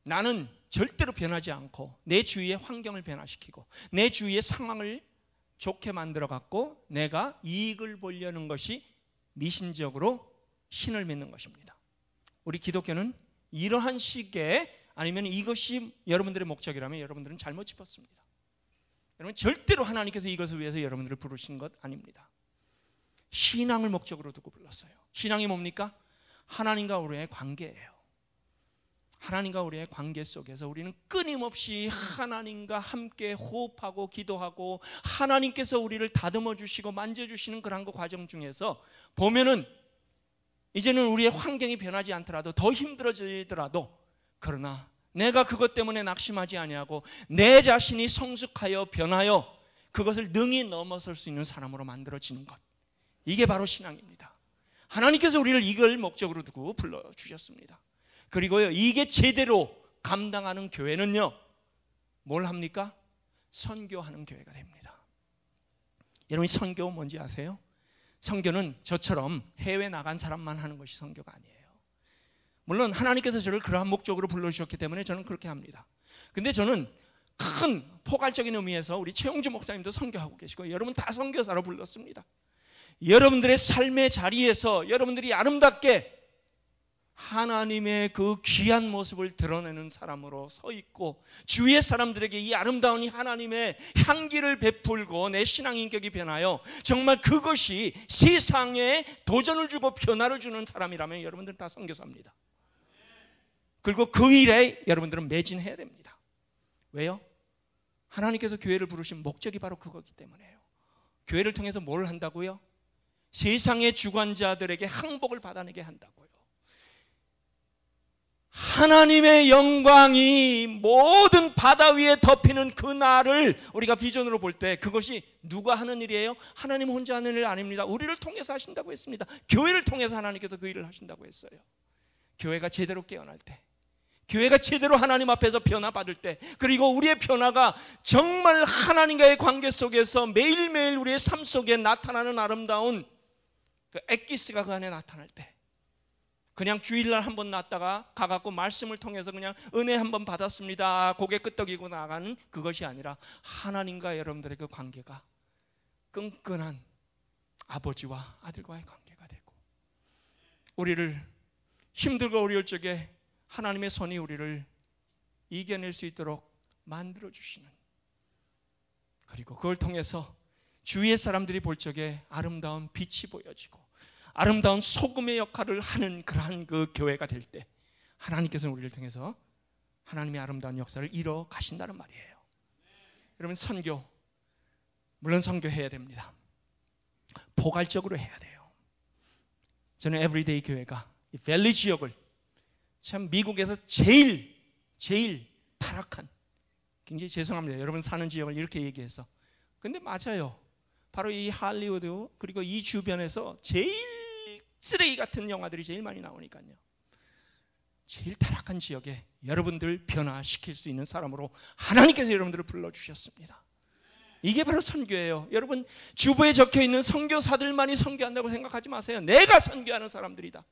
나는 절대로 변하지 않고 내 주위의 환경을 변화시키고 내 주위의 상황을 좋게 만들어 갖고 내가 이익을 보려는 것이 미신적으로 신을 믿는 것입니다. 우리 기독교는 이러한 식의, 아니면 이것이 여러분들의 목적이라면 여러분들은 잘못 짚었습니다. 여러분, 절대로 하나님께서 이것을 위해서 여러분들을 부르신 것 아닙니다. 신앙을 목적으로 두고 불렀어요. 신앙이 뭡니까? 하나님과 우리의 관계예요. 하나님과 우리의 관계 속에서 우리는 끊임없이 하나님과 함께 호흡하고 기도하고 하나님께서 우리를 다듬어 주시고 만져주시는 그런 그 과정 중에서 보면은 이제는 우리의 환경이 변하지 않더라도 더 힘들어지더라도, 그러나 내가 그것 때문에 낙심하지 아니하고 내 자신이 성숙하여 변하여 그것을 능히 넘어설 수 있는 사람으로 만들어지는 것, 이게 바로 신앙입니다. 하나님께서 우리를 이걸 목적으로 두고 불러주셨습니다. 그리고요, 이게 제대로 감당하는 교회는요, 뭘 합니까? 선교하는 교회가 됩니다. 여러분, 선교 뭔지 아세요? 선교는 저처럼 해외 나간 사람만 하는 것이 선교가 아니에요. 물론 하나님께서 저를 그러한 목적으로 불러주셨기 때문에 저는 그렇게 합니다. 근데 저는 큰 포괄적인 의미에서 우리 최용주 목사님도 선교하고 계시고 여러분 다 선교사로 불렀습니다. 여러분들의 삶의 자리에서 여러분들이 아름답게 하나님의 그 귀한 모습을 드러내는 사람으로 서 있고 주위의 사람들에게 이 아름다운 하나님의 향기를 베풀고 내 신앙 인격이 변하여 정말 그것이 세상에 도전을 주고 변화를 주는 사람이라면 여러분들은 다 선교사입니다. 그리고 그 일에 여러분들은 매진해야 됩니다. 왜요? 하나님께서 교회를 부르신 목적이 바로 그거기 때문에요. 교회를 통해서 뭘 한다고요? 세상의 주관자들에게 항복을 받아내게 한다고요. 하나님의 영광이 모든 바다 위에 덮이는 그 날을 우리가 비전으로 볼 때 그것이 누가 하는 일이에요? 하나님 혼자 하는 일 아닙니다. 우리를 통해서 하신다고 했습니다. 교회를 통해서 하나님께서 그 일을 하신다고 했어요. 교회가 제대로 깨어날 때, 교회가 제대로 하나님 앞에서 변화받을 때, 그리고 우리의 변화가 정말 하나님과의 관계 속에서 매일매일 우리의 삶 속에 나타나는 아름다운 그 엑기스가 그 안에 나타날 때, 그냥 주일날 한번 났다가 가갖고 말씀을 통해서 그냥 은혜 한번 받았습니다, 고개 끄덕이고 나가는 그것이 아니라 하나님과 여러분들의 그 관계가 끈끈한 아버지와 아들과의 관계가 되고, 우리를 힘들고 어려울 적에 하나님의 손이 우리를 이겨낼 수 있도록 만들어주시는, 그리고 그걸 통해서 주위의 사람들이 볼 적에 아름다운 빛이 보여지고 아름다운 소금의 역할을 하는 그러한 그 교회가 될 때 하나님께서는 우리를 통해서 하나님의 아름다운 역사를 이뤄 가신다는 말이에요. 여러분, 선교, 물론 선교해야 됩니다. 포괄적으로 해야 돼요. 저는 에브리데이 교회가 이 밸리 지역을 참 미국에서 제일 타락한, 굉장히 죄송합니다, 여러분 사는 지역을 이렇게 얘기해서. 근데 맞아요. 바로 이 할리우드 그리고 이 주변에서 제일 쓰레기 같은 영화들이 제일 많이 나오니까요. 제일 타락한 지역에 여러분들 변화시킬 수 있는 사람으로 하나님께서 여러분들을 불러주셨습니다. 이게 바로 선교예요. 여러분, 주보에 적혀있는 선교사들만이 선교한다고 생각하지 마세요. 내가 선교하는 사람들이다.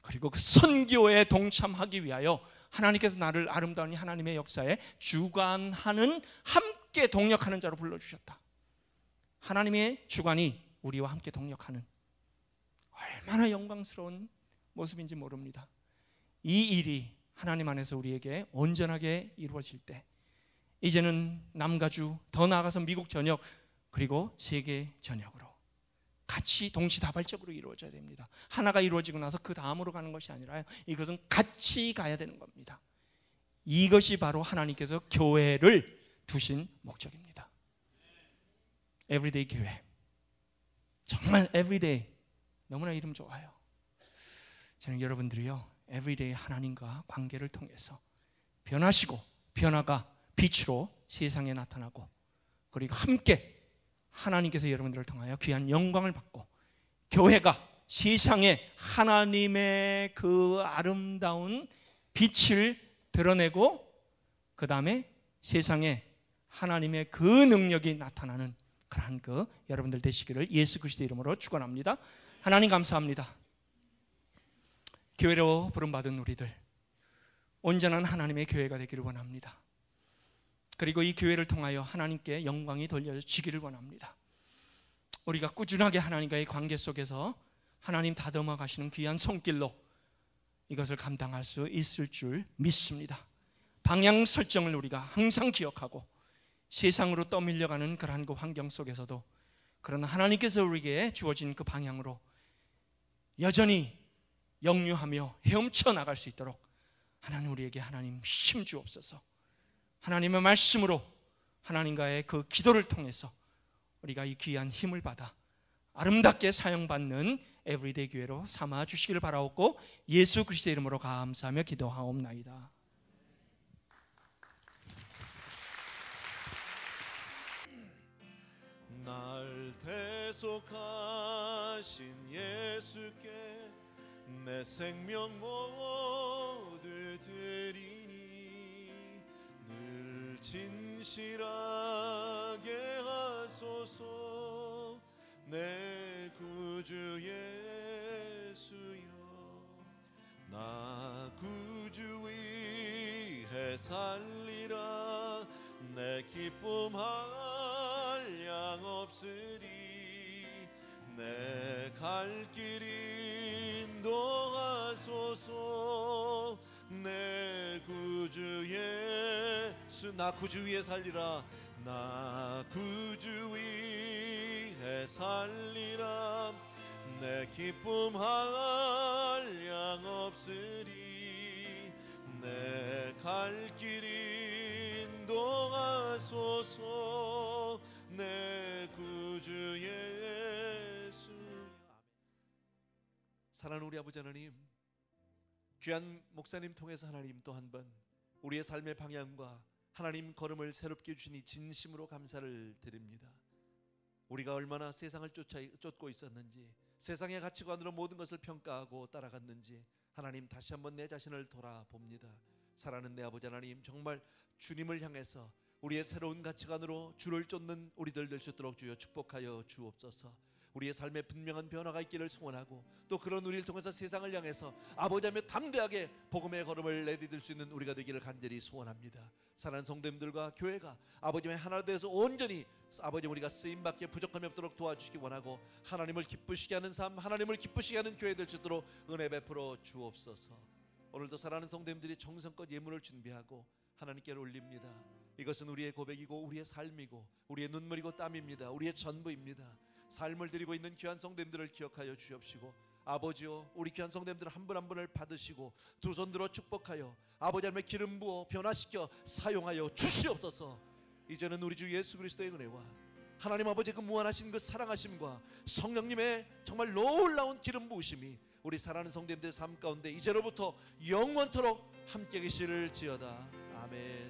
그리고 그 선교에 동참하기 위하여 하나님께서 나를 아름다운 하나님의 역사에 주관하는, 함께 동력하는 자로 불러주셨다. 하나님의 주관이 우리와 함께 동력하는, 얼마나 영광스러운 모습인지 모릅니다. 이 일이 하나님 안에서 우리에게 온전하게 이루어질 때 이제는 남과 주, 더 나아가서 미국 전역, 그리고 세계 전역으로 같이 동시다발적으로 이루어져야 됩니다. 하나가 이루어지고 나서 그 다음으로 가는 것이 아니라 이것은 같이 가야 되는 겁니다. 이것이 바로 하나님께서 교회를 두신 목적입니다. 에브리데이 교회, 정말 에브리데이 너무나 이름 좋아요. 저는 여러분들이요, 에브리데이 하나님과 관계를 통해서 변하시고 변화가 빛으로 세상에 나타나고, 그리고 함께 하나님께서 여러분들을 통하여 귀한 영광을 받고, 교회가 세상에 하나님의 그 아름다운 빛을 드러내고, 그 다음에 세상에 하나님의 그 능력이 나타나는 그러한 그 여러분들 되시기를 예수 그리스도의 이름으로 축원합니다. 하나님 감사합니다. 교회로 부름받은 우리들 온전한 하나님의 교회가 되기를 원합니다. 그리고 이 교회를 통하여 하나님께 영광이 돌려지기를 원합니다. 우리가 꾸준하게 하나님과의 관계 속에서 하나님 다듬어 가시는 귀한 손길로 이것을 감당할 수 있을 줄 믿습니다. 방향 설정을 우리가 항상 기억하고 세상으로 떠밀려가는 그러한 그 환경 속에서도 그러나 하나님께서 우리에게 주어진 그 방향으로 여전히 역류하며 헤엄쳐 나갈 수 있도록 하나님 우리에게 하나님 힘 주옵소서. 하나님의 말씀으로 하나님과의 그 기도를 통해서 우리가 이 귀한 힘을 받아 아름답게 사용받는 에브리데이 교회로 삼아 주시기를 바라옵고 예수 그리스도의 이름으로 감사하며 기도하옵나이다. 날 대속하신 예수께 내 생명 모두 드리니 늘 진실하게 하소서. 내 구주 예수여, 나 구주 위해 살리라. 내 기쁨 한량 없으리. 내 갈 길 인도하소서. 내 구주 예수, 나 구주 위에 살리라. 나 구주 위에 살리라. 내 기쁨 한량 없으리. 내 갈 길 인도하소서. 내 구주 예수. 사랑하는 우리 아버지 하나님, 귀한 목사님 통해서 하나님 또 한 번 우리의 삶의 방향과 하나님 걸음을 새롭게 주시니 진심으로 감사를 드립니다. 우리가 얼마나 세상을 쫓고 있었는지, 세상의 가치관으로 모든 것을 평가하고 따라갔는지 하나님 다시 한번 내 자신을 돌아봅니다. 사랑하는 내 아버지 하나님, 정말 주님을 향해서 우리의 새로운 가치관으로 주를 쫓는 우리들 될 수 있도록 주여 축복하여 주옵소서. 우리의 삶에 분명한 변화가 있기를 소원하고, 또 그런 우리를 통해서 세상을 향해서 아버지하며 담대하게 복음의 걸음을 내디딜 수 있는 우리가 되기를 간절히 소원합니다. 사랑하는 성도님들과 교회가 아버지의 하나 되어서 온전히 아버지 우리가 쓰임받기에 부족함이 없도록 도와주시기 원하고, 하나님을 기쁘시게 하는 삶, 하나님을 기쁘시게 하는 교회 될 수 있도록 은혜 베풀어 주옵소서. 오늘도 사랑하는 성도님들이 정성껏 예물을 준비하고 하나님께 올립니다. 이것은 우리의 고백이고 우리의 삶이고 우리의 눈물이고 땀입니다. 우리의 전부입니다. 삶을 드리고 있는 귀한 성도님들을 기억하여 주옵시고, 아버지요, 우리 귀한 성도님들 한 분 한 분을 받으시고 두 손 들어 축복하여 아버지 하나님의 기름 부어 변화시켜 사용하여 주시옵소서. 이제는 우리 주 예수 그리스도의 은혜와 하나님 아버지 그 무한하신 그 사랑하심과 성령님의 정말 놀라운 기름 부으심이 우리 사랑하는 성도님들의 삶 가운데 이제로부터 영원토록 함께 계시를 지어다. 아멘.